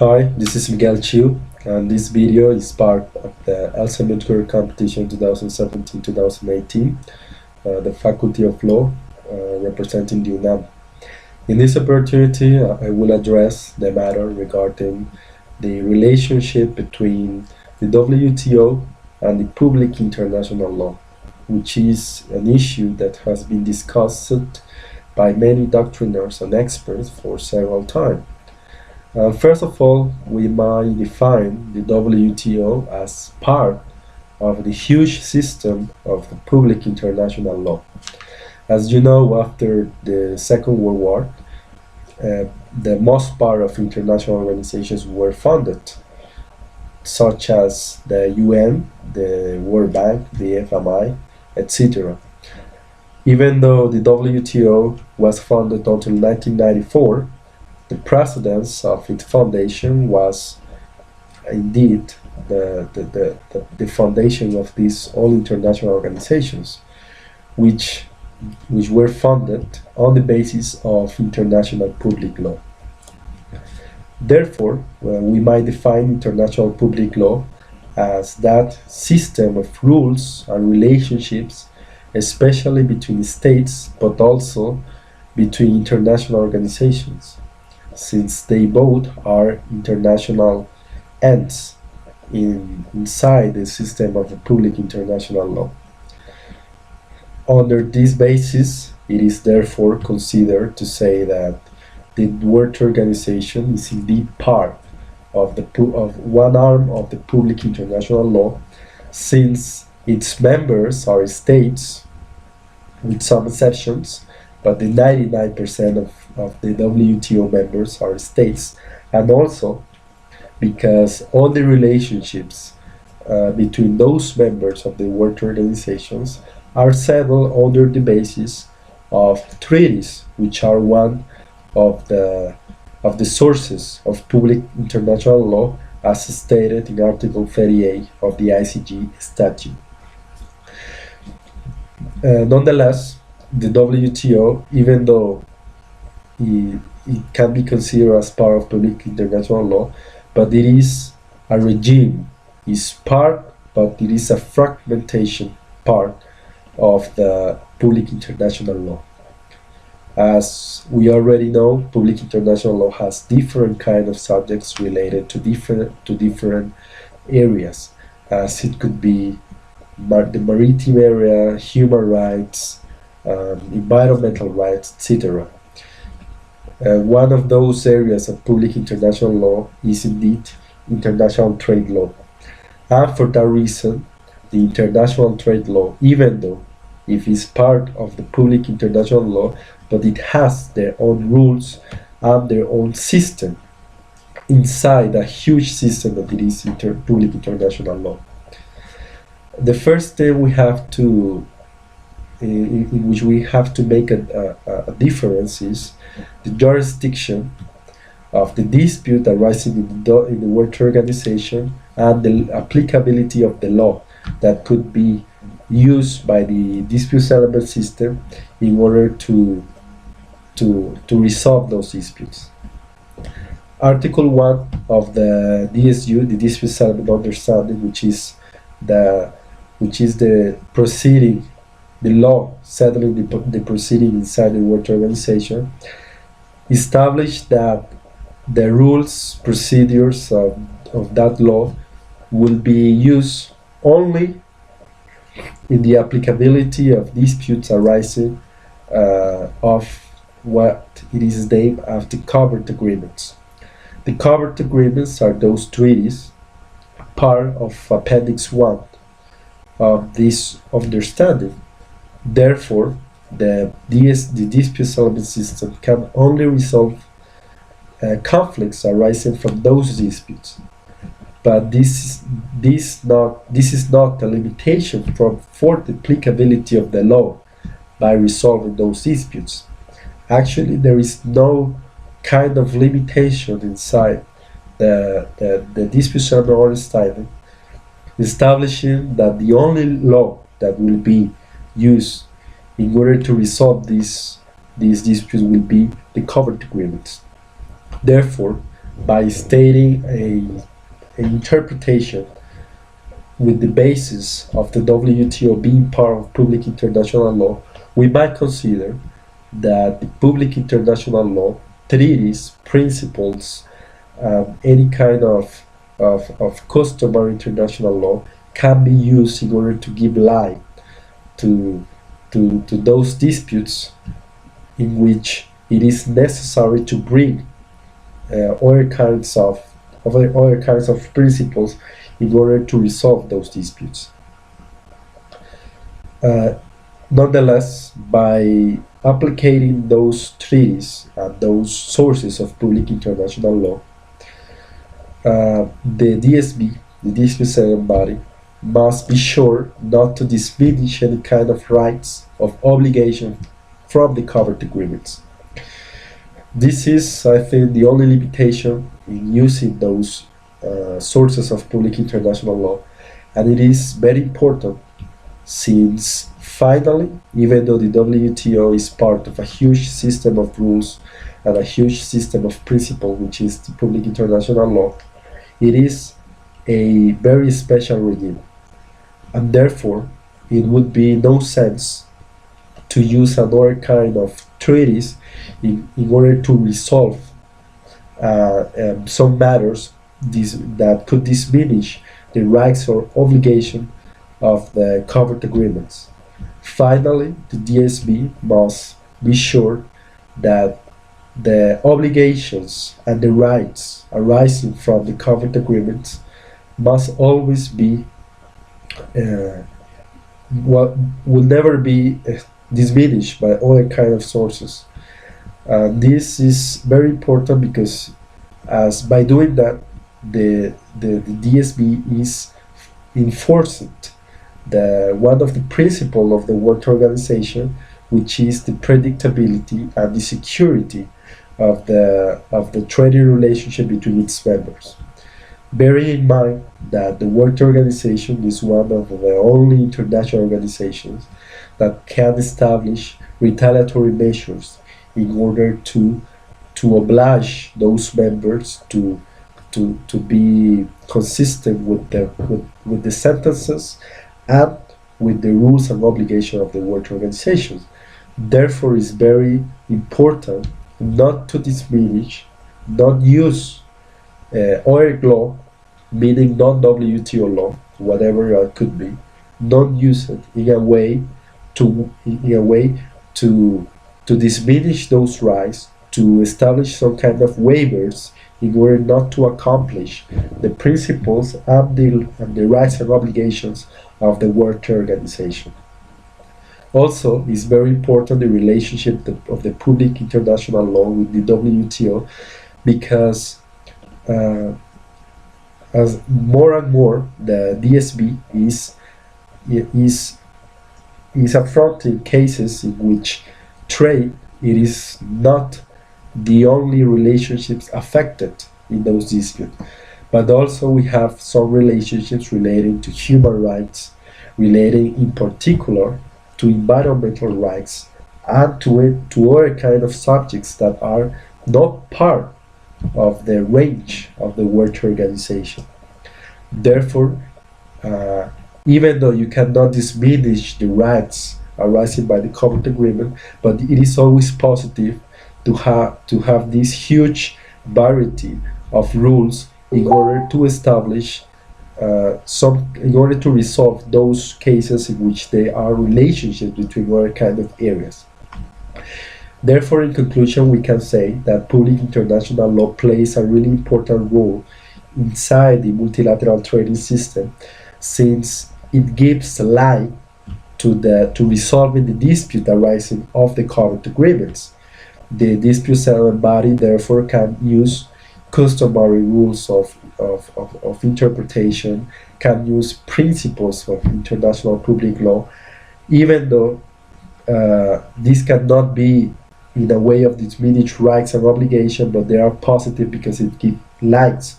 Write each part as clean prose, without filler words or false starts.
Hi, this is Miguel Chiu, and this video is part of the Elsa competition 2017-2018, the Faculty of Law representing the UNAM. In this opportunity, I will address the matter regarding the relationship between the WTO and the public international law, which is an issue that has been discussed by many doctriners and experts for several times. First of all, we might define the WTO as part of the huge system of the public international law. As you know, after the Second World War, the most part of international organizations were founded, such as the UN, the World Bank, the FMI, etc. Even though the WTO was founded until 1994, the precedence of its foundation was indeed the foundation of these all international organizations, which were funded on the basis of international public law. Therefore, we might define international public law as that system of rules and relationships, especially between states, but also between international organizations, since they both are international ends inside the system of the public international law. Under this basis, it is therefore considered to say that the World Organization is indeed part of one arm of the public international law, since its members are states, with some exceptions, but the 99% of the WTO members are states, and also because all the relationships between those members of the World Organizations are settled under the basis of treaties, which are one of the sources of public international law, as stated in Article 38 of the ICG statute. Nonetheless, the WTO, even though it can be considered as part of public international law, but it is a regime, is part, but it is a fragmentation part of the public international law. As we already know, public international law has different kind of subjects related to different areas, as it could be the maritime area, human rights, environmental rights, etc. One of those areas of public international law is indeed international trade law. And for that reason, the international trade law, even though if it's part of the public international law, but it has their own rules and their own system inside a huge system that it is public international law. The first thing we have to in which we have to make a difference is the jurisdiction of the dispute arising in the World Organization and the applicability of the law that could be used by the dispute settlement system in order to resolve those disputes. Article 1 of the DSU, the Dispute Settlement Understanding, which is the proceeding, the law settling the proceeding inside the World Organization, established that the rules, procedures of that law will be used only in the applicability of disputes arising of what it is named as the covered agreements. The covered agreements are those treaties, part of Appendix 1 of this understanding. Therefore, the dispute settlement system can only resolve conflicts arising from those disputes. But this is not a limitation for the applicability of the law by resolving those disputes. Actually, there is no kind of limitation inside the dispute settlement understanding, establishing that the only law that will be used in order to resolve these disputes will be the covered agreements. Therefore, by stating an interpretation with the basis of the WTO being part of public international law, we might consider that the public international law, treaties, principles, any kind of customary international law can be used in order to give light to, to those disputes in which it is necessary to bring other kinds of principles in order to resolve those disputes. Uh, Nonetheless, by applicating those treaties and those sources of public international law, the DSB, the dispute settlement body, must be sure not to diminish any kind of rights of obligation from the covered agreements. This is, I think, the only limitation in using those sources of public international law, and it is very important since finally, even though the WTO is part of a huge system of rules and a huge system of principle, which is the public international law, it is a very special regime, and therefore it would be no sense to use another kind of treaties in order to resolve some matters that could diminish the rights or obligation of the covered agreements. Finally, the DSB must be sure that the obligations and the rights arising from the covered agreements must always be what will never be diminished by other kind of sources. This is very important because, as by doing that, the DSB is enforcing one of the principles of the World Organization, which is the predictability and the security of the trading relationship between its members. Bearing in mind that the World Organization is one of the only international organizations that can establish retaliatory measures in order to oblige those members to be consistent with the sentences and with the rules and obligations of the World Organization. Therefore, it's very important not to diminish, not use other law, meaning non-WTO law, whatever it could be, not use it in a way to diminish those rights, to establish some kind of waivers in order not to accomplish the principles and the rights and obligations of the World Trade Organization. Also, it's very important the relationship of the public international law with the WTO, because as more and more the DSB is affronting cases in which trade it is not the only relationships affected in those disputes, but also we have some relationships relating to human rights, relating in particular to environmental rights, and to other kind of subjects that are not part of the range of the World Trade Organization. Therefore, even though you cannot diminish the rights arising by the covered agreement, but it is always positive to have this huge variety of rules in order to establish in order to resolve those cases in which there are relationships between other kind of areas. Therefore, in conclusion, we can say that public international law plays a really important role inside the multilateral trading system, since it gives light to resolving the dispute arising of the covered agreements. The dispute settlement body therefore can use customary rules of interpretation, can use principles of international public law, even though this cannot be in a way of diminished rights and obligation, but they are positive because it gives light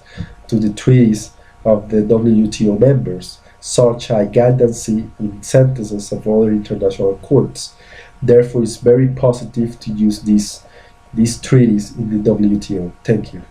to the treaties of the WTO members, such as guidance in sentences of other international courts. Therefore, it's very positive to use these treaties in the WTO. Thank you.